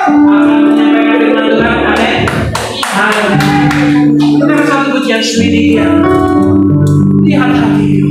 akan menyampaikan firman Tuhan. Amin. Kita satu pujian selidiki ya. Lihat hati.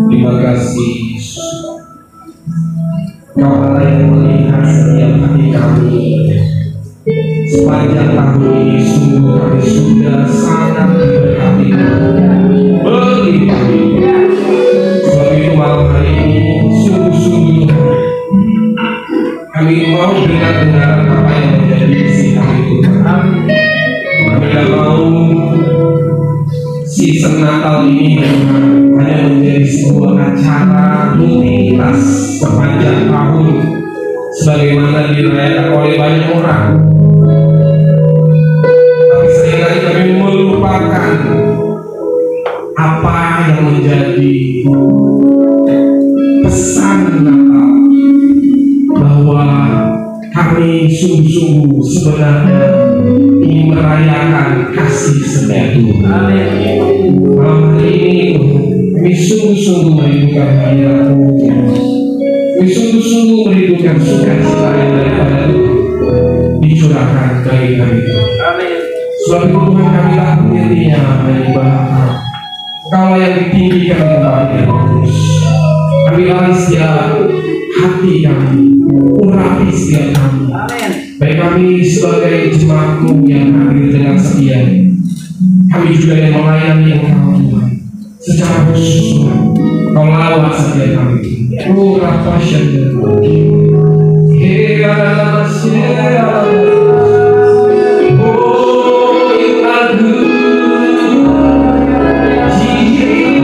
Terima kasih Yesus. Kau Allah yang melihat setiap hati kami. Sepanjang tahun ini sungguh kami sudah sangat diberkati. Begitu. Sebab itu malam hari ini sungguh-sungguh kami mau dengar apa yang menjadi isi hati Tuhan. Kami tidak mau season Natal ini hanya menjadi sebuah acara rutinitas sepanjang tahun sebagaimana dirayakan oleh banyak orang. Tapi seringkali kami melupakan apa yang menjadi pesan kami sungguh-sungguh sebenarnya ingin merayakan kasih setia Tuhan. Malam hari ini kami sungguh-sungguh merindukan hadirat-Mu. Kami sungguh-sungguh merindukan sukacita yang daripada Tuhan dicurahkan bagi kami. Sebab itu Tuhan, kamilah pendirinya menyembah Engkau yang ditinggikan kembali terus. Kamilah setiap hati kami, urapi setiap kami. Baik kami sebagai jemaat-Mu yang hadir dengan setia, kami juga yang melayani Engkau Tuhan. Secara khusus Tuhan, Kau lawat setiap kami. Rapa syadar. Oh, you are good, Jesus,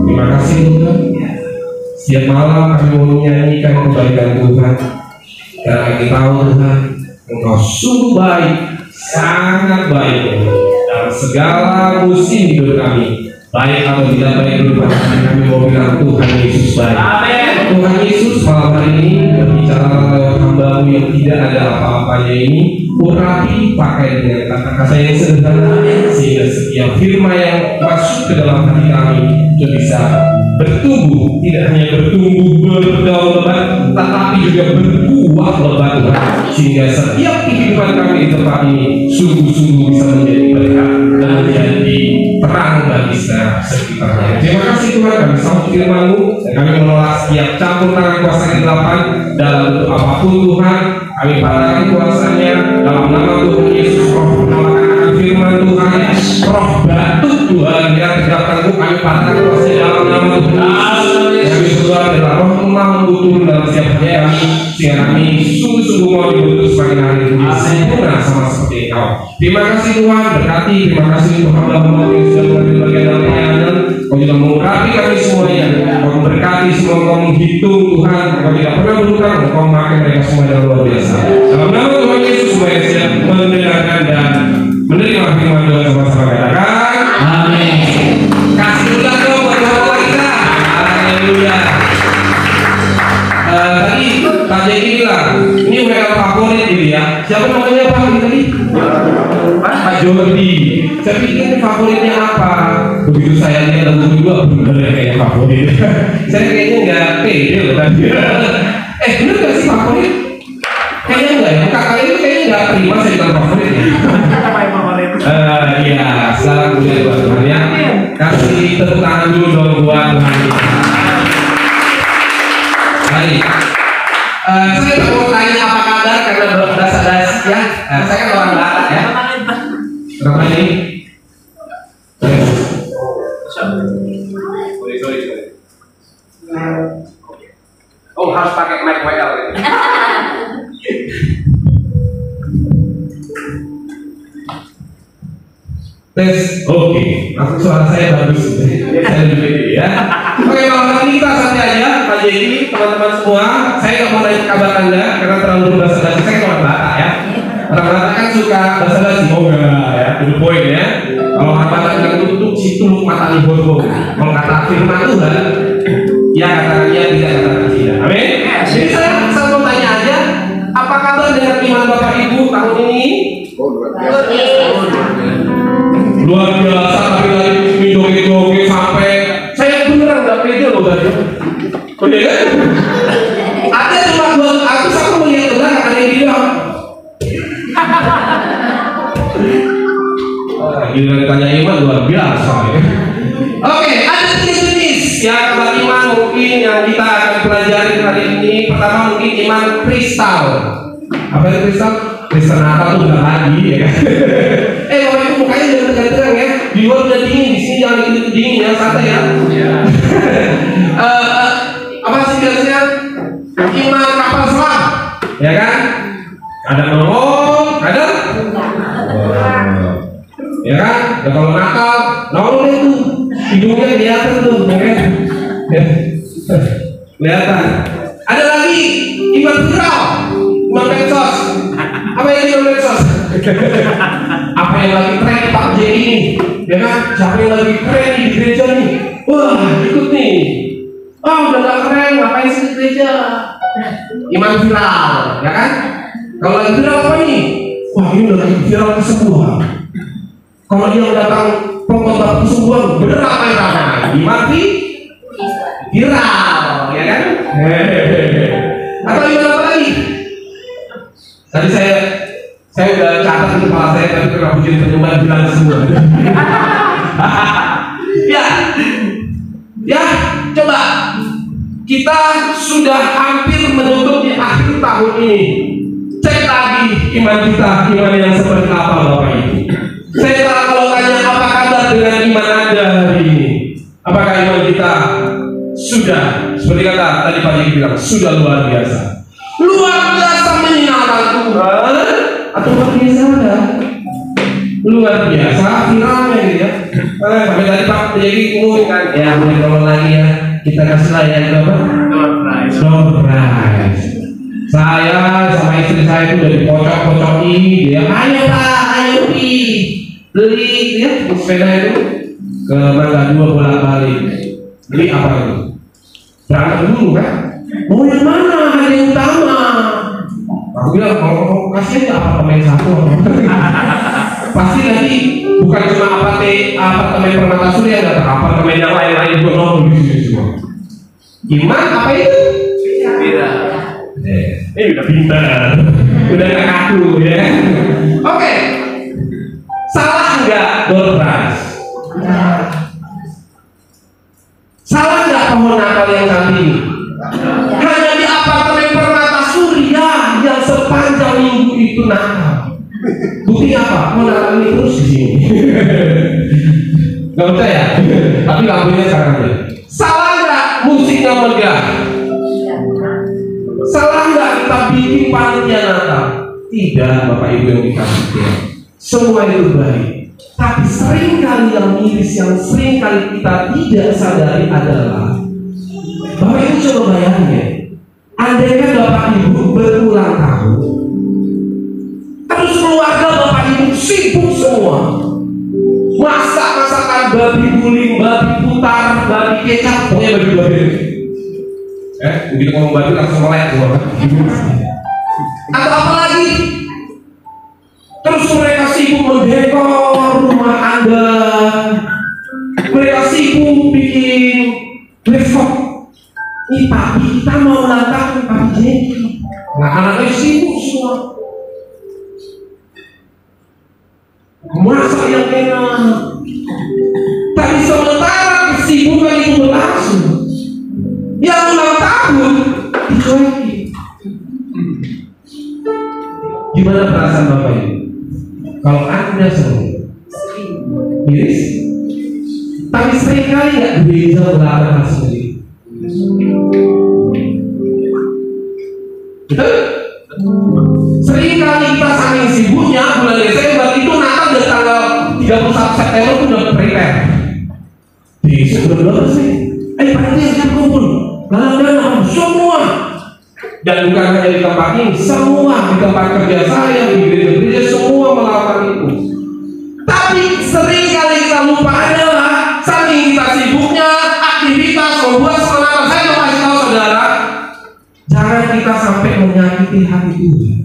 terima kasih. Setiap malam kami menyanyikan kebaikan Tuhan, karena kami tahu Tuhan, Engkau sungguh baik, sangat baik dalam segala musim hidup kami, baik atau tidak baik hidup kami mau bilang Tuhan Yesus baik. Amin. Tuhan Yesus malam hari ini berbicara lewat hamba-Mu yang tidak ada apa-apanya ini, urapi pakai dengan kata-kata yang sederhana, sehingga setiap firman yang masuk ke dalam hati kami itu bisa bertumbuh, tidak hanya bertumbuh berdaun lebat, tetapi juga berbuah lebat Tuhan, sehingga setiap kehidupan kami di tempat ini sungguh-sungguh bisa menjadi berkat dan menjadi terang bagi sekitarnya. Terima kasih Tuhan, kami sambut firman-Mu dan kami menolak setiap campur tangan kuasa kegelapan dalam bentuk apapun Tuhan. Kami patahkan kuasanya dalam nama Tuhan Yesus. Roh penolakan akan firman Tuhan, roh batu Tuhan yang tegakkan kami patahkan kuasanya dalam nama Tuhan. Kami berdoa adalah roh rumah membutuhkan dalam setiap hati kami, sehingga kami sungguh-sungguh mau dibentuk semakin hari ini sempurna sama seperti Engkau. Terima kasih Tuhan, berkati. Terima kasih untuk hamba-Mu yang sudah mengambil bagian dalam pelayanan. Kau juga mengurapi kami semuanya. Kau memberkati semua, Kau menghitung Tuhan. Kau tidak pernah berhutang. Kau memakai mereka semua yang luar biasa. Dalam nama Tuhan Yesus, semua yang siap mendengarkan dan menerima firman Tuhan sama-sama katakan amin. Kasih ulang dong buat hamba kita. Haleluya. Tadi Pak Jeki bilang ini WL favorit ini ya. Siapa namanya Pak tadi? Pak Jordi. Saya pikir ini favoritnya apa? Begitu saya lihat lagu kedua, bener ya kayaknya favorit. Saya kayaknya nggak pede loh tadi. Bener nggak sih favorit? Kayaknya enggak ya. Kakak itu kayaknya nggak terima saya bilang favorit ya. Apa yang favorit? Iya, selamat buat Tuhan ya. Kasih tepuk tangan dulu dong buat Tuhan. Baik. Saya tak mau tanya apa kabar karena belum basa-basi ya. Saya kan orang Batak ya. Berapa ini? Sorry. Oh, harus pakai mic WL ya. Tes, oke. Langsung suara saya bagus. Saya lebih pede ya. Oke, malam hari ini kita santai aja, Pak Jadi, teman-teman semua. Saya nggak mau nanya kabar Anda karena terlalu berbahasa-basi. Saya orang Batak ya. Orang Batak kan suka bahasa-basi, oh enggak ya, to the point ya. Kalau orang Batak bilang tutup situ mata nih bobo. Kalau kata firman Tuhan, ya katakan ya, tidak katakan tidak. Amin. Jadi saya mau tanya aja, apa kabar dengan iman Bapak Ibu tahun ini? Luar biasa, tapi lagi joget-joget sampai saya beneran nggak pede loh tadi. Pede kan? Ada cuma buat aku sama melihat orang ada yang bilang. Gila ditanya iman luar biasa ya. Oke, ada 3 jenis ya kabar iman mungkin yang kita akan pelajari hari ini. Pertama mungkin iman kristal. Apa itu kristal? Kristen Natal tuh udah lagi ya kan? Bapak Ibu mukanya jangan tegang-tegang ya. Di luar udah dingin, di sini jangan ikut dingin ya, santai ya. Apa sih biasanya? Iman kapal selam, ya kan? Ada nongol, ada? Ya kan? Ya kalau nakal, nongol itu hidungnya kelihatan tuh, ya kan? Kelihatan. Ada lagi iman viral, iman medsos. Apa yang iman medsos? Apa yang lagi tren di Pak J ini, ya kan? Siapa yang lagi keren di gereja nih? Wah, ikut nih. Oh, udah gak keren, ngapain sih di gereja? Iman viral, ya kan? Kalau lagi viral apa nih? Wah, ini udah lagi viral kesembuhan. Kalau dia datang pengobatan kesembuhan, bener apa yang ramai? Iman viral, ya kan? Atau iman apa lagi? Tadi saya udah catat di kepala saya, tapi kenapa jadi penyembahan bilang semua. ya, coba kita sudah hampir menutup di akhir tahun ini. Cek lagi iman kita, iman yang seperti apa Bapak Ibu. Saya kalau tanya apa kabar dengan iman Anda hari ini, apakah iman kita sudah seperti kata tadi Pak Yegi bilang sudah luar biasa menyenangkan Tuhan, atau luar biasa ada? Luar biasa viralnya gitu ya. Sampai tadi Pak Yegi ngomongkan ya, mulai kalau lagi ya kita kasih layan apa? Door prize. Saya sama istri saya itu udah dipocok-pocoki, dia ayo Pak, ayo Pi, beli ya sepeda itu ke Mangga 2 bolak-balik. Beli apa itu? Berantem dulu kan? Mau yang mana? Ada yang utama. Aku bilang mau kasih aja apartemen 1. Pasti nanti bukan cuma apartemen Permata Surya, ada apartemen yang lain-lain juga nongol di sini semua. Iman apa itu? Ini udah pintar, udah gak kaku ya. Oke, salah nggak door prize? Salah nggak pohon Natal yang cantik ini? Hanya di apartemen Permata Surya yang sepanjang minggu itu Natal. Bukti apa? Pohon Natal ini terus di sini. Gak percaya? Tapi lampunya sekarang aja. Salah nggak musiknya megah? Salah nggak kita bikin panitia Natal? Tidak, Bapak Ibu yang dikasih. Semua itu baik. Tapi seringkali yang miris, yang seringkali kita tidak sadari adalah Bapak Ibu coba bayangin, andaikan Bapak Ibu berulang tahun, terus keluarga Bapak Ibu sibuk semua, masak-masakan babi guling, babi putar, babi kecap, pokoknya babi-babi. Begitu ngomong babi langsung melek semua. Atau apa lagi? Terus mereka sibuk mendekor rumah Anda, mereka sibuk bikin refleks. Nih papi kita mau ulang tahun, papi Jeki. Nah anaknya sibuk semua. Masak yang enak. Tapi sementara kesibukan itu berlangsung, yang ulang tahun dicuekin. Gimana perasaan Bapak ini? Kalau Anda sering miris, tapi seringkali nggak bisa berlaku sendiri. Betul? Seringkali kita saking sibuknya bulan Desember itu Natal dari tanggal 31 September itu udah prepare. Di sebelum sih, panitia siap kumpul, galang-galang semua. Dan bukan hanya di tempat ini, semua di tempat kerja saya, di gereja-gereja semua melakukan itu. Tapi sering kali kita lupa adalah saking kita sibuknya aktivitas membuat semangat. Saya mau kasih tahu saudara, jangan kita sampai menyakiti hati Tuhan,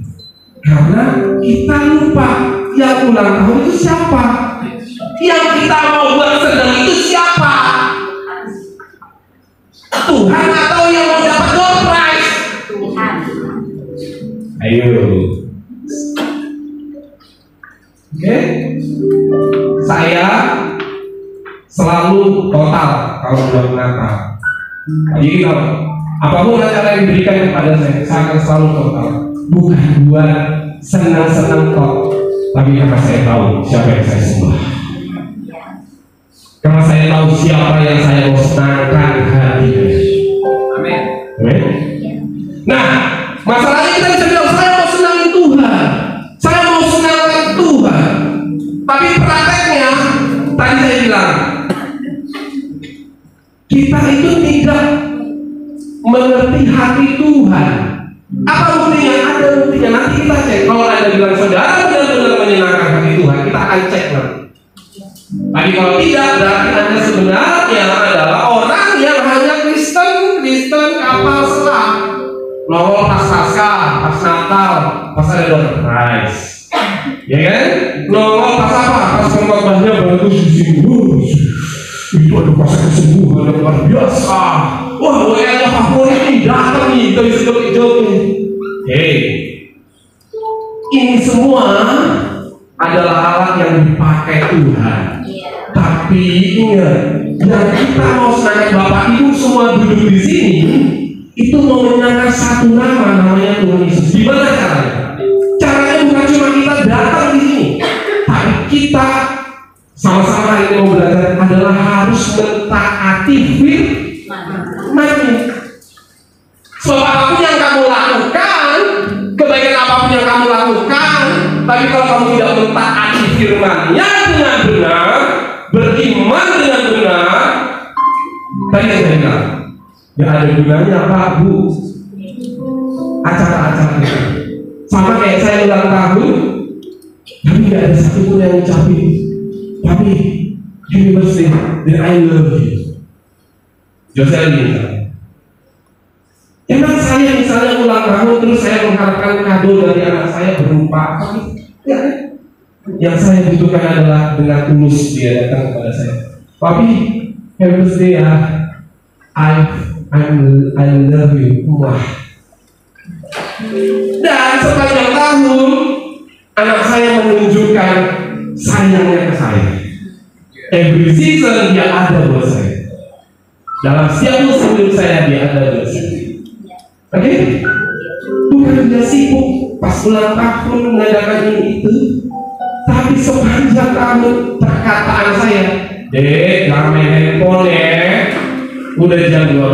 karena kita lupa yang ulang tahun itu siapa, yang kita mau buat sedang itu siapa, Tuhan atau yang mau dapat door prize? Tuhan. Ayo. Oke, saya selalu total kalau sudah Natal. Jadi apapun acara yang diberikan kepada saya akan selalu total. Bukan buat senang-senang kok, tapi karena saya tahu siapa yang saya sembah. Karena saya tahu siapa yang saya mau senangkan hatinya. Amin. Amin. Nah, masalahnya kita bisa bilang saya mau senangin Tuhan, saya mau senangkan Tuhan. Tapi prakteknya, tadi saya bilang, kita itu tidak mengerti hati Tuhan. Apa buktinya? Ada buktinya. Nanti kita cek. Kalau Anda bilang saudara benar-benar menyenangkan hati Tuhan, kita akan cek nanti. Tapi kalau tidak, berarti Anda sebenarnya adalah orang yang hanya Kristen kapal selam. Nongol pas Paskah, pas Natal, pas ada door prize. Ya kan? Nongol pas apa? Pas pengkhotbahnya bagus di sini. Itu ada kuasa kesembuhan yang luar biasa. Wah, WA-nya favorit nih, datang nih, kita bisa joget-joget. Hei, ini semua adalah alat yang dipakai Tuhan. Tapi ingat, yang kita mau senangkan Bapak Ibu semua duduk di sini, itu mau menyenangkan satu nama, namanya Tuhan Yesus. Gimana caranya? Caranya bukan cuma kita datang di sini, tapi kita sama-sama ini mau belajar adalah harus mentaati firman-Nya. Sebab apapun yang kamu lakukan, kebaikan apapun yang kamu lakukan, tapi kalau kamu tidak mentaati firman-Nya dengan benar, beriman dengan benar, tadi yang saya bilang, ya ada gunanya Pak Bu acara-acara itu. Sama kayak saya ulang tahun, tapi tidak ada satupun yang ngucapin, tapi happy birthday dan I love you. Jocelyn misalnya. Emang saya misalnya ulang tahun terus saya mengharapkan kado dari anak saya berupa apa? Ya, yang saya butuhkan adalah dengan tulus dia datang kepada saya. Papi, happy birthday ya. I love you. Wah. Dan sepanjang tahun anak saya menunjukkan sayangnya ke saya. Every season dia ada buat saya. Dalam setiap musim hidup saya dia ada buat saya. Oke? Bukan dia sibuk pas ulang tahun mengadakan ini itu, tapi sepanjang tahun perkataan saya, Dek, jangan main handphone ya. Udah jam 12.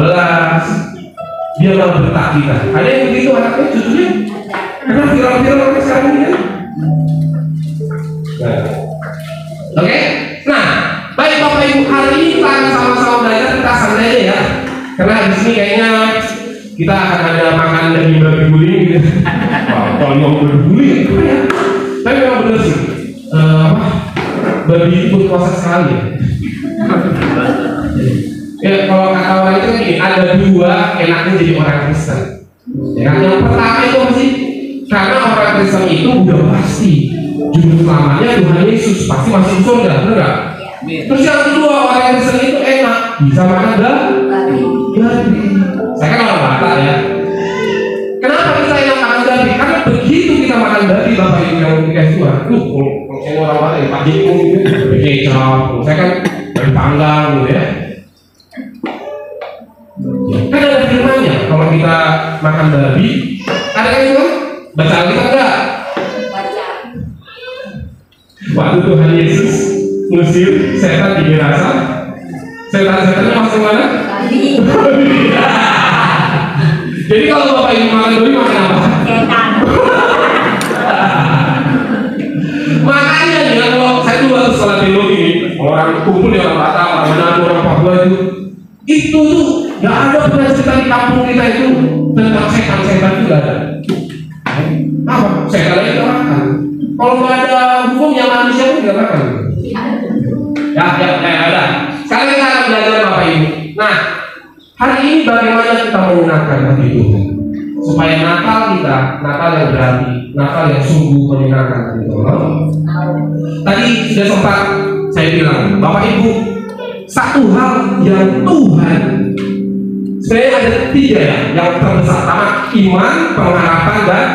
Dia malah bertak kita. Ada yang begitu anaknya, cucunya? Karena viral-viral sampai sekarang ini kan? Nah. Oke? Nah, baik Bapak Ibu, hari ini kita akan sama-sama belajar, kita santai aja ya. Karena di sini kayaknya kita akan ada makan daging babi guling gitu. Wah, kalau yang babi guling itu ya. Tapi memang benar sih. Babi itu berkuasa sekali ya. Ya, kalau kata orang itu gini, ada dua enaknya jadi orang Kristen. Ya kan? Yang pertama itu sih, karena orang Kristen itu udah pasti juru selamanya Tuhan Yesus, pasti masuk surga, benar nggak? Terus yang kedua, orang Kristen itu enak, bisa makan babi. Saya kan orang Batak ya. Kenapa kita enak makan babi? Karena begitu kita makan babi, Bapak Ibu yang dikasih Tuhan, kalau saya orang Batak ya, Pak Jiko gitu, kecap. Saya kan dari panggang gitu ya. Kan ada firmannya, kalau kita makan babi, ada kan itu? Baca Alkitab enggak? Baca. Waktu Tuhan Yesus ngusir setan di Gerasa, setan-setannya masuk mana? Babi. Jadi kalau Bapak Ibu makan babi, makan apa? Setan. Makanya ya, kalau saya tuh waktu sekolah teologi, orang kumpul di orang Batak, orang Manado, orang Papua itu tuh nggak ada pernah cerita di kampung kita itu tentang setan-setan itu nggak ada. Apa? Setan itu makan. Kalau nggak ada hukum yang manusia pun nggak makan. Ya, ada. Sekarang kita akan belajar Bapak Ibu. Nah, hari ini bagaimana kita menggunakan hati Tuhan supaya Natal kita, Natal yang berarti, Natal yang sungguh menyenangkan hati Tuhan. Tadi sudah sempat saya bilang, Bapak Ibu, satu hal yang Tuhan sebenarnya ada tiga ya, yang terbesar. Pertama, iman, pengharapan, dan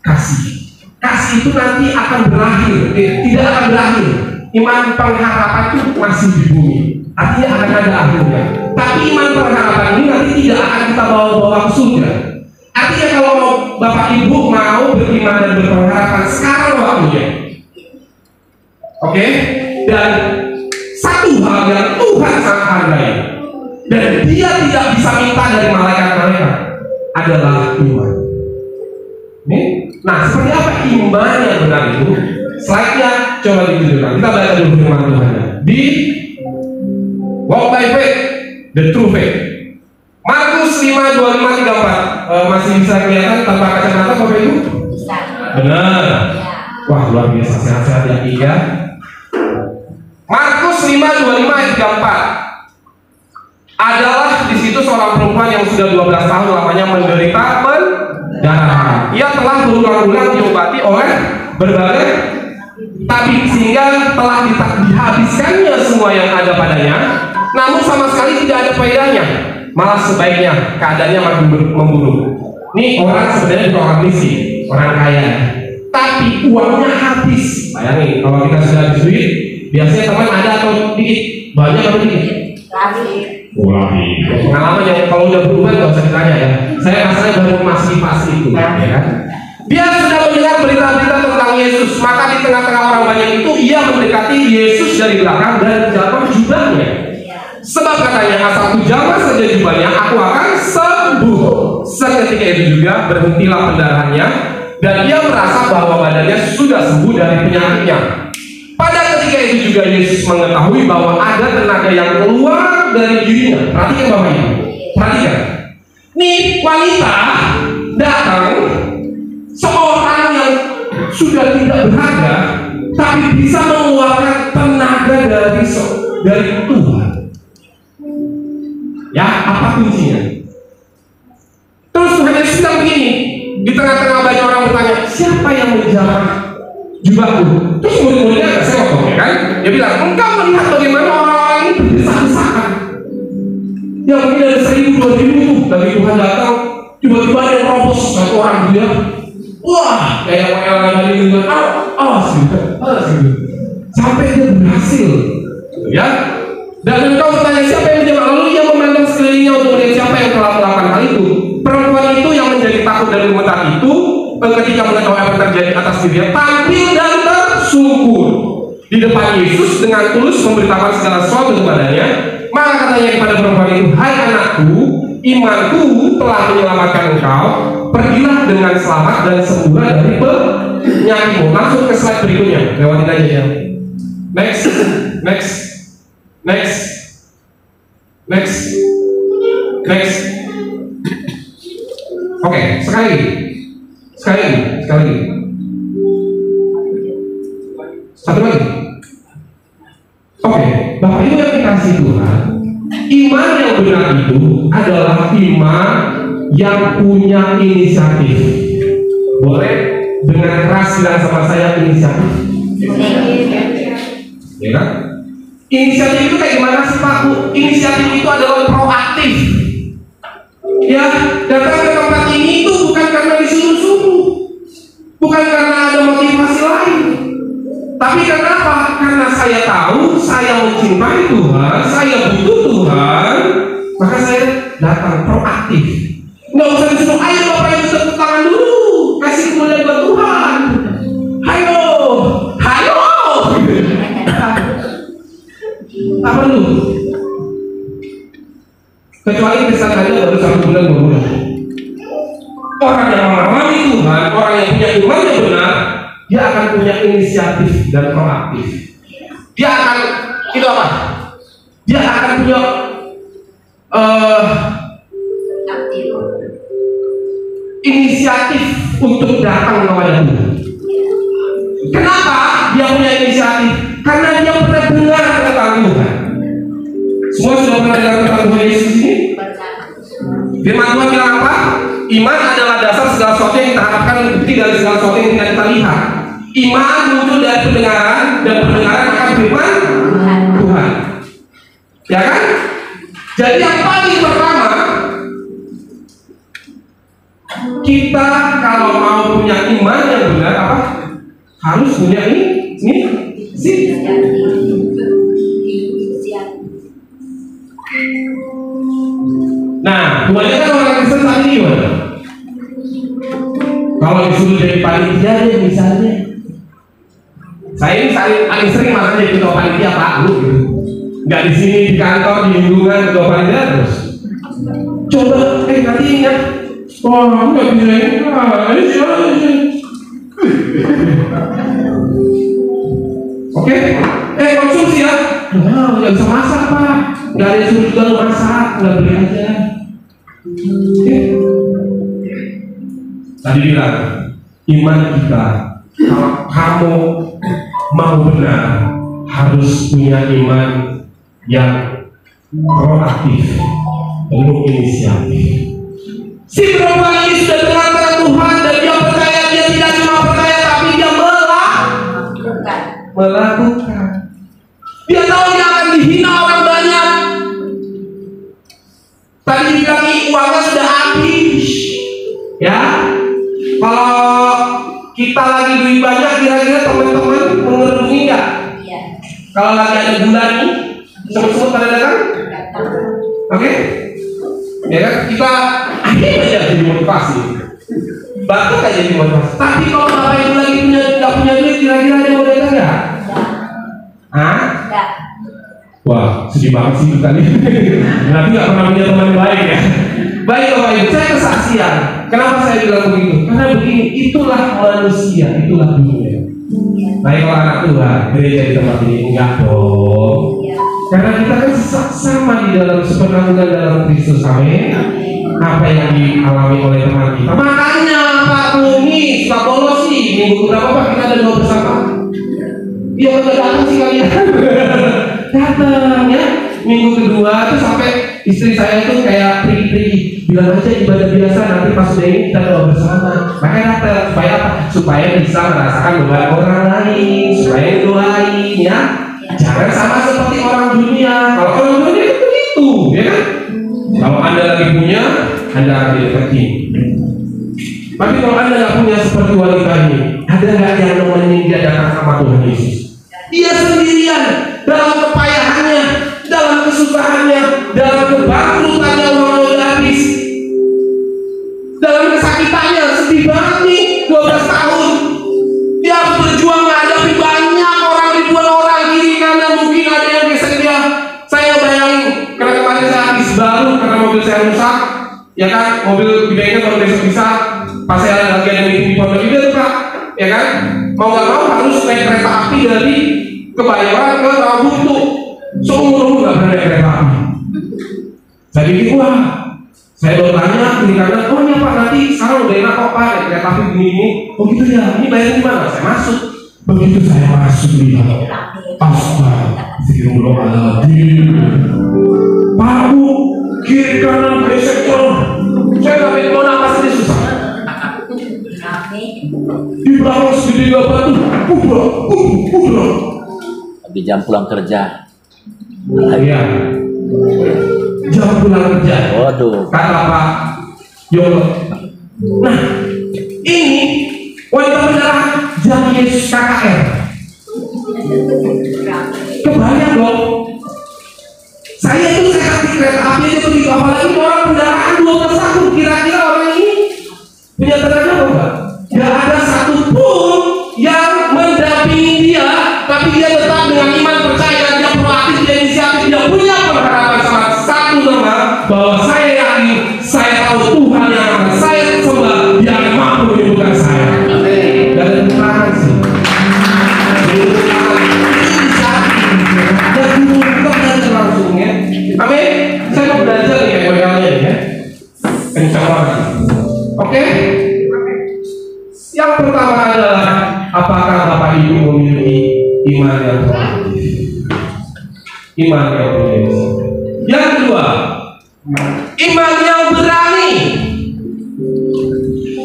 kasih. Kasih itu nanti akan berakhir, tidak akan berakhir. Iman pengharapan itu masih di bumi, artinya akan ada akhirnya. Tapi iman pengharapan ini nanti tidak akan kita bawa ke surga. Artinya kalau Bapak Ibu mau beriman dan berpengharapan, sekarang waktunya. Oke? Dan satu hal yang Tuhan sangat hargai dan Dia tidak bisa minta dari malaikat-malaikat adalah iman. Nah, seperti apa iman yang benar itu? Slide-nya coba ditunjukkan. Kita baca dulu firman Tuhan di Walk by Faith, the True Faith. Markus 5:25-34. Masih bisa kelihatan tanpa kacamata Bapak Ibu? Bisa. Benar. Wah, luar biasa, sehat-sehat ya tiga. Markus 5:25-34. Adalah di situ seorang perempuan yang sudah 12 tahun lamanya menderita pendarahan. Ia telah berulang-ulang diobati oleh berbagai tabib sehingga telah dihabiskannya semua yang ada padanya, namun sama sekali tidak ada faedahnya. Malah sebaiknya keadaannya makin memburuk. Ini orang sebenarnya orang miskin, orang kaya, tapi uangnya habis. Bayangin kalau kita sudah habis duit, biasanya teman ada atau dikit, banyak atau dikit? Pengalaman yang kalau udah berubah nggak usah ditanya ya. Saya rasanya baru masih pasti itu, ya kan? Dia sudah mendengar berita-berita tentang Yesus, maka di tengah-tengah orang banyak itu ia mendekati Yesus dari belakang dan jatuh jubahnya. Sebab katanya, asal ku jamah saja jubahnya, aku akan sembuh. Seketika itu juga berhentilah pendarahannya dan ia merasa bahwa badannya sudah sembuh dari penyakitnya. Pada ketika itu juga Yesus mengetahui bahwa ada tenaga yang keluar dari dirinya. Perhatikan Bapak Ibu, perhatikan. Nih wanita datang, seorang yang sudah tidak berharga, tapi bisa mengeluarkan tenaga dari Tuhan. Ya, apa kuncinya? Terus Tuhan Yesus bilang begini, di tengah-tengah banyak orang bertanya, siapa yang menjamah jubahku? Terus murid-muridnya agak sewot, ya kan? Dia bilang, engkau melihat bagaimana orang ini berdesak-desakan. Ya mungkin ada 1.000-2.000 dari Tuhan datang, tiba-tiba ada yang robos satu orang dia, wah, kayak orang tadi gitu, gitu, sampai dia berhasil, ya. Dan engkau bertanya siapa yang menjamah, lalu dia memandang sekelilingnya untuk melihat siapa yang telah melakukan hal itu. Perempuan itu yang menjadi takut dan gemetar itu, ketika mengetahui apa yang terjadi atas dirinya, tampil dan tersungkur di depan Yesus dengan tulus memberitakan segala sesuatu kepadanya. Maka katanya kepada perempuan itu, hai anakku, imanku telah menyelamatkan engkau, pergilah dengan selamat dan sembuhlah dari penyakitmu. Langsung ke slide berikutnya, lewatin aja ya. Next. Oke, sekali lagi. Satu lagi. Oke, Bapak Ibu yang dikasih Tuhan, iman yang benar itu adalah iman yang punya inisiatif. Boleh dengan keras bilang sama saya inisiatif. Ya kan? Inisiatif itu kayak gimana sih Pak? Inisiatif itu adalah proaktif. Ya, datang ke tempat ini itu bukan karena disuruh-suruh, bukan karena ada motivasi lain, tapi karena apa? Karena saya tahu saya mencintai Tuhan, saya butuh Tuhan, maka saya datang proaktif. Nggak usah disuruh, ayo Bapak Ibu tepuk tangan dulu, kasih kemuliaan buat Tuhan. Hayo. Apa lu? Kecuali kesan Anda baru 1 bulan 2 bulan. Orang yang mengalami Tuhan, orang yang punya iman yang benar, dia akan punya inisiatif dan proaktif. Dia akan itu apa? Dia akan punya inisiatif untuk datang kepada Tuhan. Kenapa dia punya inisiatif? Karena dia pernah dengar tentang Tuhan. Semua sudah pernah dengar tentang Tuhan Yesus ini? Firman Tuhan bilang apa? Iman adalah dasar segala sesuatu yang kita harapkan, bukti dari segala sesuatu yang tidak kita lihat. Iman muncul dari pendengaran, dan pendengaran akan firman Tuhan. Ya kan? Jadi yang paling pertama, kita kalau mau punya iman yang benar apa? Harus punya ini sih. Nah, kebanyakan orang Kristen saat ini gimana? Kalau disuruh jadi panitia deh misalnya, saya ini paling sering malah jadi ketua panitia Pak Lu gitu. Nggak di sini di kantor di lingkungan ketua panitia terus. Coba nanti ingat, wah aku nggak bisa ini, Oke, konsumsi ya. Nah, nggak bisa masak Pak, nggak ada yang suruh juga masak, nggak beli aja. Tadi bilang iman kita, kalau kamu mau benar harus punya iman yang proaktif, penuh inisiatif. Si perempuan ini sudah dengar tentang Tuhan dan dia percaya, dia tidak cuma percaya tapi dia melakukan. Dia tahu dia akan dihina orang banyak. Tadi dibilang uangnya sudah habis. Ya, kalau kita lagi duit banyak, kira-kira teman-teman mengerungi nggak? Iya. Kalau lagi ada bulan nih, semut-semut pada datang? Oke? Ya kan? Kita aja jadi motivasi. Batuk aja jadi motivasi. Tapi kalau bapak ibu lagi nggak punya duit, kira-kira ada yang mau datang nggak? Hah? Nggak. Wah, sedih banget sih tadi. Berarti nggak pernah punya teman yang baik ya. Baik Bapak Ibu, saya kesaksian. Kenapa saya bilang begitu? Karena begini, itulah manusia, itulah dunia. Baik kalau anak Tuhan, gereja di tempat ini enggak dong. Karena kita kan sama di dalam sepenanggungan dalam Kristus, amin. Apa yang dialami oleh teman kita. Makanya Pak Tumi, Pak Bolos sih, minggu berapa Pak kita ada dua bersama? Iya udah datang sih kalian. Datang ya. Minggu kedua tuh sampai istri saya tuh kayak pergi bilang aja ibadah biasa, nanti pas udah ini kita doa bersama. Makanya datang supaya apa? Supaya bisa merasakan doa orang lain, supaya doain ya. Jangan sama seperti orang dunia. Kalau orang dunia itu begitu, ya kan? Kalau Anda lagi punya, Anda akan dideketin. Tapi kalau Anda nggak punya seperti wanita ini, ada nggak yang nemenin dia datang sama Tuhan Yesus? Dia sendirian dalam kepayahannya, dalam kesusahannya, dalam kebangkrutannya uang udah habis, dalam kesakitannya sedih banget nih 12 tahun. Dia harus berjuang menghadapi banyak orang, ribuan orang kiri kanan, mungkin ada yang gesek dia. Saya bayangin karena kemarin saya habis baru karena mobil saya rusak, ya kan, mobil gedenya baru besok bisa. Pas saya lagi ada meeting di Pondok Indah Pak, ya kan, mau nggak mau harus naik kereta api dari Kebayoran ke Rawabuntu. Seumur nggak pernah naik kereta api. Jadi gitu wah, saya baru tanya kiri kanan, oh iya Pak nanti sekarang udah enak kok Pak naik kereta api begini. Oh gitu ya, ini bayar di mana? Saya masuk. Begitu saya masuk lihat, astagfirullahaladzim. Pak Bu, kiri kanan besek dong. Saya nggak pengen mau nafas ini susah. Di belakang segede gak batu, udah. Di jam pulang kerja. Iya. Jam pulang kerja. Waduh. Kata Pak Yolo. Nah, ini wanita beneran jam Yesus KKR. Kebayang dong. Saya itu sehat di kereta api itu begitu, apalagi orang kendaraan 12 tahun. Kira-kira orang ini punya tenaga apa enggak? Gak ada satupun yang mendampingi dia, tapi dia tetap dengan iman percaya, dia proaktif, dia inisiatif, dia punya pengharapan sama satu nama bahwa saya yakin, saya tahu Tuhan yang akan saya sembah, Oke? Yang pertama adalah apakah Bapak Ibu memiliki iman yang positif? Iman yang positif. Yang kedua, iman yang berani.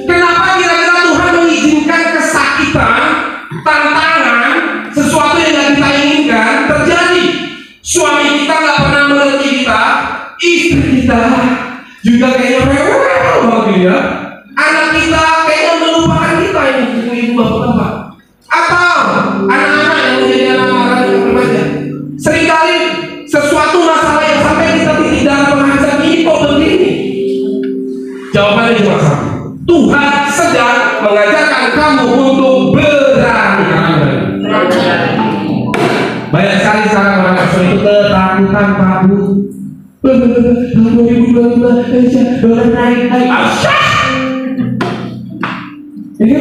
Kenapa kira-kira Tuhan mengizinkan kesakitan, tantangan, sesuatu yang tidak kita inginkan terjadi? Suami kita nggak pernah mengerti kita, istri kita juga kayaknya rewel banget ya. Anak kita kayaknya melupakan kita, ini ibu bapak-bapak. Atau anak-anak yang menjadi anak-anak yang remaja. Seringkali sesuatu masalah yang sampai kita tidak mengajar ini kok begini. Jawabannya cuma satu. Tuhan sedang mengajarkan kamu untuk berani. Banyak sekali sekarang orang itu ketakutan kabur. 2022 dolar naik. Asyik. Ini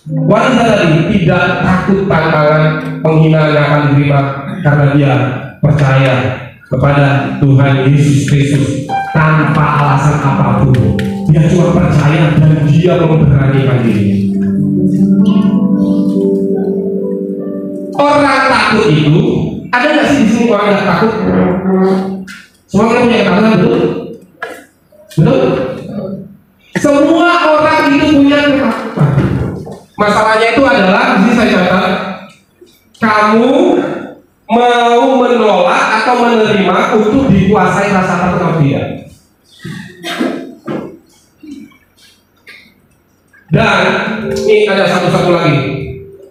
wanita tadi tidak takut tantangan penghinaan yang akan diterima karena dia percaya kepada Tuhan Yesus Kristus tanpa alasan apapun. Dia cuma percaya dan dia memberanikan diri. Orang takut itu ada nggak sih di sini orang yang takut? Semua orang punya ketakutan, betul? Betul? Semua orang itu punya ketakutan. Masalahnya itu adalah, di sini saya catat, kamu mau menolak atau menerima untuk dikuasai rasa takut atau tidak. Dan ini ada satu lagi.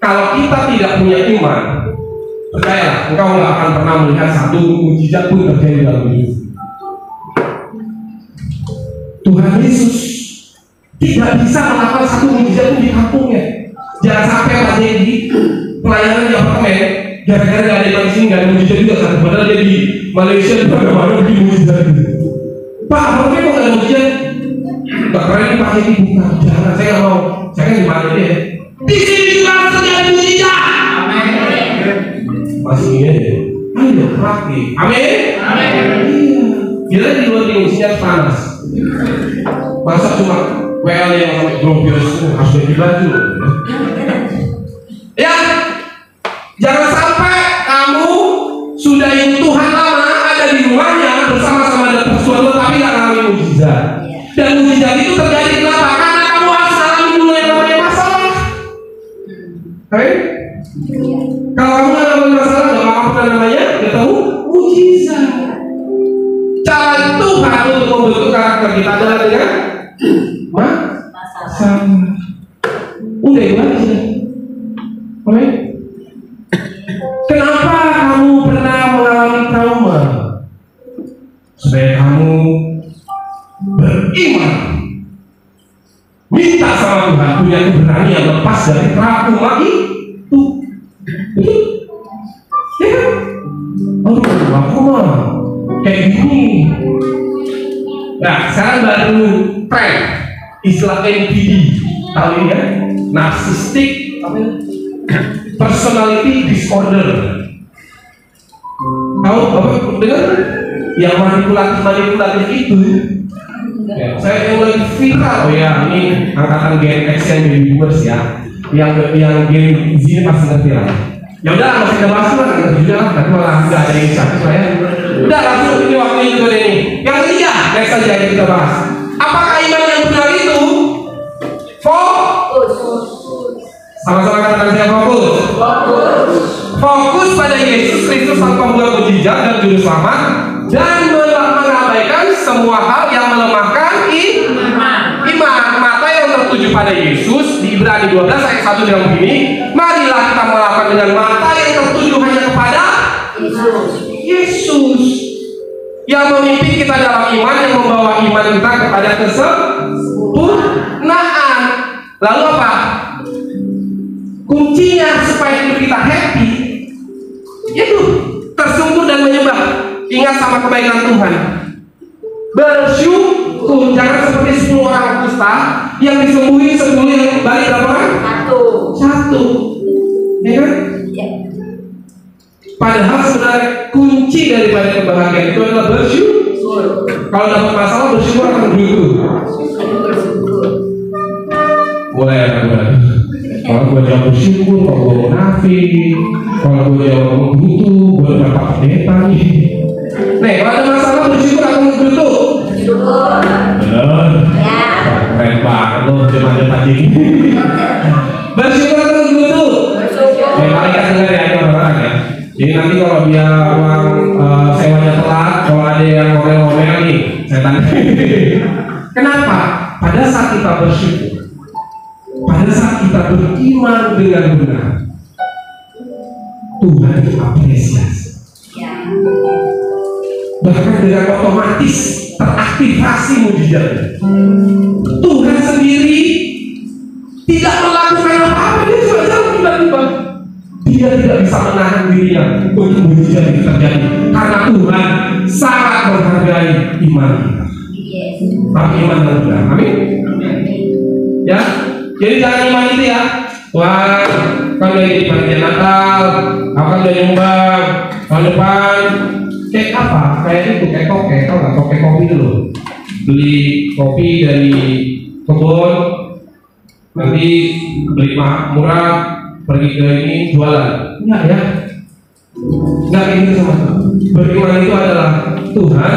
Kalau kita tidak punya iman, percayalah, engkau nggak akan pernah melihat satu mukjizat pun terjadi dalam hidup. Tuhan Yesus tidak bisa melakukan satu mukjizat pun di kampungnya. Jangan sampai Pak Jadi pelayanan di apartemen, gara-gara nggak ada yang di sini nggak ada mukjizat juga kan? Padahal dia di Malaysia juga nggak ada mukjizat gitu. Pak, apartemen kok nggak ada mukjizat? Nggak keren nih Pak Jadi, bukan. Jangan, saya nggak mau. Saya kan di mana dia? Di sini juga harus terjadi mukjizat. Masih ini aja. Ayo praktik. Amin. Bila di luar tingginya panas. Masa cuma WL yang sampai grobios harus ganti baju. Ya, jangan sampai kamu sudah ikut Tuhan lama ada di rumahnya bersama-sama dengan sesuatu tapi nggak ngalamin mukjizat. Dan mukjizat itu terjadi kenapa? Karena kamu harus alami dulu yang namanya masalah. Oke? Kalau kamu nggak ngalamin masalah, nggak apa namanya, nggak tahu mukjizat. Cara Tuhan untuk membentuk karakter kita adalah dengan masalah. Udah itu aja. Oke? Kenapa kamu pernah mengalami trauma? Supaya kamu beriman, minta sama Tuhan punya keberanian lepas dari trauma itu. Betul? Ya kan? Aduh, aku mah kayak gini. Nah, sekarang baru tren istilah NPD, tahu ini ya? Narcissistic Personality Disorder. Tahu apa? Dengar? Yang manipulatif itu. Ya, saya yang lagi viral. Oh ya, ini angkatan Gen X yang baby boomers ya. Yang Gen Z ini pasti ngerti lah. Ya udah, masih kita bahas lah, juga nanti malah nggak ada inisiatif lah ya. Udah langsung ini waktunya juga ini. Yang ketiga, next saja yang kita bahas. Apakah iman yang benar itu? Fokus. Sama-sama katakan saya fokus. Fokus pada Yesus Kristus sang pembuat mukjizat dan juru selamat, dan mengabaikan semua hal yang melemahkan iman. Mata yang tertuju pada Yesus di Ibrani 12 ayat 1 bilang begini, marilah kita melakukan dengan mata yang tertuju hanya kepada Yesus yang memimpin kita dalam iman, yang membawa iman kita kepada kesempurnaan. Lalu apa? Kuncinya supaya hidup kita happy itu tersungkur dan menyembah. Ingat sama kebaikan Tuhan. Bersyukur, jangan seperti 10 orang kusta yang disembuhin 10 yang balik berapa orang? Satu. Ya kan? Padahal sebenarnya kunci daripada kebahagiaan itu adalah bersyukur. Kalau dapat masalah bersyukur akan begitu. Mulai ragu-ragu. Kalau gue jawab bersyukur, kalau gue munafik, kalau gue jawab begitu, gue dapat pendeta nih. Nih, kalau ada masalah bersyukur akan begitu. Bener. Keren banget lo, jemaat-jemaat ini. Bersyukur akan begitu. Malaikat dengar ya, ini orang-orang ya. Jadi nanti kalau dia uang sewanya telat, kalau ada yang ngomel-ngomel nih, saya tanya. Kenapa? Pada saat kita bersyukur, pada saat kita beriman dengan benar, Tuhan itu apresiasi. Bahkan dengan otomatis teraktivasi mujizatnya. Tuhan sendiri tidak melakukan apa-apa, dia cuma jalan tiba-tiba. Dia tidak bisa menahan dirinya untuk mujizat itu terjadi, karena Tuhan sangat menghargai iman kita. Tapi iman yang benar, amin. Ya, jadi jangan iman itu ya. Wah, kan udah jadi panitia Natal, akan udah nyumbang tahun depan. Kayak apa? Kayak itu, kayak toke, tau nggak? Toke kopi dulu. Beli kopi dari kebun, nanti beli murah, pergi ke ini jualan. Enggak ya? Enggak kayak gitu sama Tuhan. Beriman itu adalah Tuhan,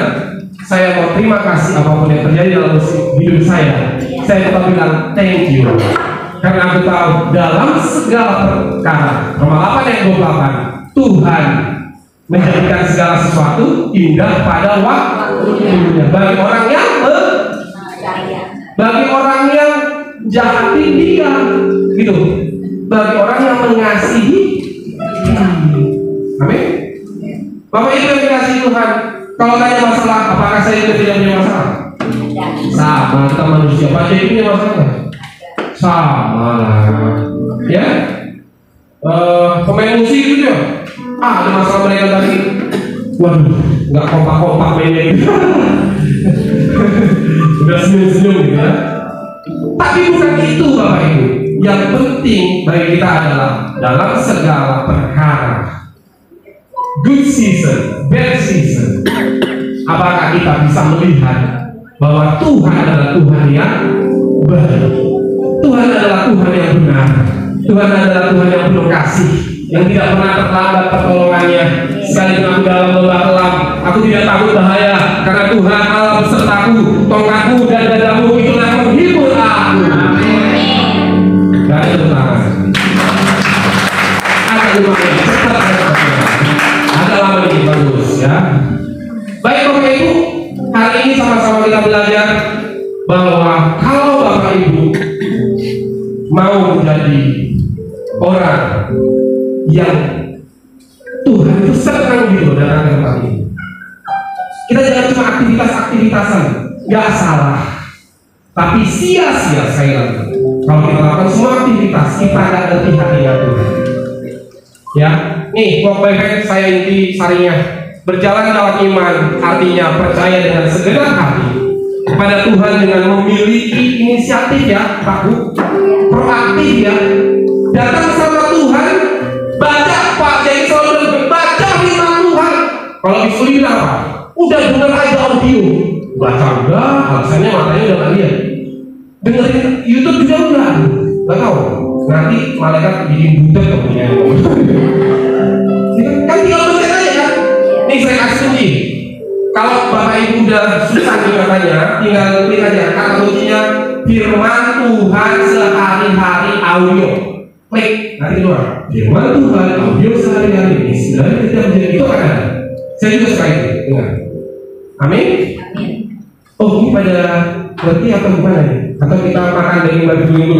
saya mau terima kasih apapun yang terjadi dalam hidup saya. Saya tetap bilang thank you. Karena aku tahu dalam segala perkara, Roma 8 ayat 28, Tuhan menjadikan segala sesuatu indah pada waktunya. Bagi orang yang bagi orang yang jahatin dia, gitu. Bagi orang yang mengasihi. Amin. Bapak Ibu yang dikasihi Tuhan, kalau tanya masalah, apakah saya itu tidak punya masalah? Sama, kita manusia. Pak Jadi punya masalah? Sama lah. Ya, pemain musik gitu ya. Ada masalah mereka tadi. Waduh, nggak kompak-kompak mainnya gitu. Udah senyum-senyum gitu ya. Tapi bukan itu Bapak Ibu. Yang penting bagi kita adalah dalam segala perkara, good season, bad season, apakah kita bisa melihat bahwa Tuhan adalah Tuhan yang baik, Tuhan adalah Tuhan yang benar, Tuhan adalah Tuhan yang penuh kasih, yang tidak pernah terlambat pertolongannya. Sekalipun aku dalam lembah kelam, aku tidak takut bahaya, karena Tuhan Allah besertaku, tongkatku dan gadamu itulah menghibur aku. Ada tangan. Ada lumayan cepat. Ada lama ini bagus ya. Baik Bapak Ibu, hari ini sama-sama kita belajar bahwa kalau Bapak Ibu mau menjadi orang yang Tuhan itu senang gitu datang ke tempat ini, kita jangan cuma aktivitas-aktivitasan, nggak salah, tapi sia-sia sekali lagi. Kalau kita lakukan semua aktivitas, kita nggak ngerti hatinya Tuhan. Ya, nih pokoknya saya inti sarinya, berjalan dalam iman, artinya percaya dengan segenap hati kepada Tuhan dengan memiliki inisiatif ya, Pak, proaktif ya, datang sama Tuhan, baca Pak, jadi selalu baca firman Tuhan. Kalau disuruh bilang apa? Udah bener aja audio, baca enggak, alasannya matanya udah nggak lihat. Dengerin YouTube juga enggak, nggak tahu. Nanti malaikat bikin budak kemudian. Kan tinggal pencet aja kan. Nih saya kasih kunci. Kalau Bapak Ibu udah susah nih katanya, tinggal klik aja kata kuncinya firman Tuhan sehari-hari audio. Klik, nanti keluar firman Tuhan audio sehari-hari. Sebenarnya kita menjadi itu kan ada. Saya juga suka itu. Dengar. Amin. Oh ini pada berarti atau gimana nih? Atau kita makan daging babi dulu?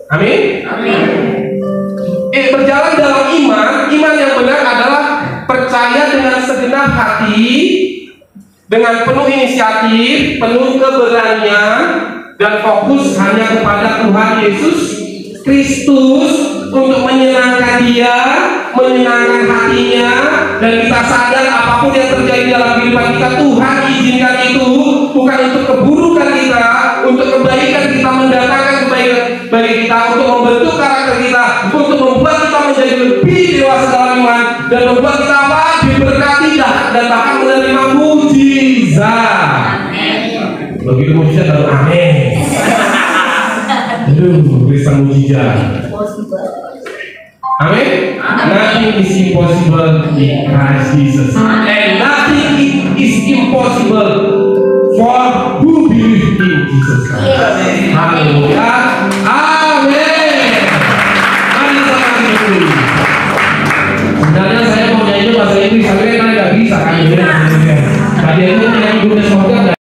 Amin. Amin. Berjalan dalam iman yang benar adalah percaya dengan segenap hati, dengan penuh inisiatif, penuh keberanian, dan fokus hanya kepada Tuhan Yesus Kristus untuk menyenangkan Dia, menyenangkan hatinya, dan kita sadar apapun yang terjadi dalam kehidupan kita, Tuhan izinkan itu bukan untuk keburukan kita, untuk kebaikan kita, mendatangkan kebaikan bagi kita, untuk membentuk karakter kita, untuk membuat kita menjadi lebih dewasa dalam iman, dan membuat kita apa? Diberkati dan bahkan menerima mujizat. Begitu mujizat baru amin. Tulisan mujizat. Amin. Nothing is impossible in Christ Jesus, and nothing is impossible for who believe in Jesus Christ. Haleluya. Amin. Mari kita lanjut. Sebenarnya saya mau nyanyi bahasa Inggris, tapi kan nggak bisa kan? Tadi itu nyanyi Goodness of God.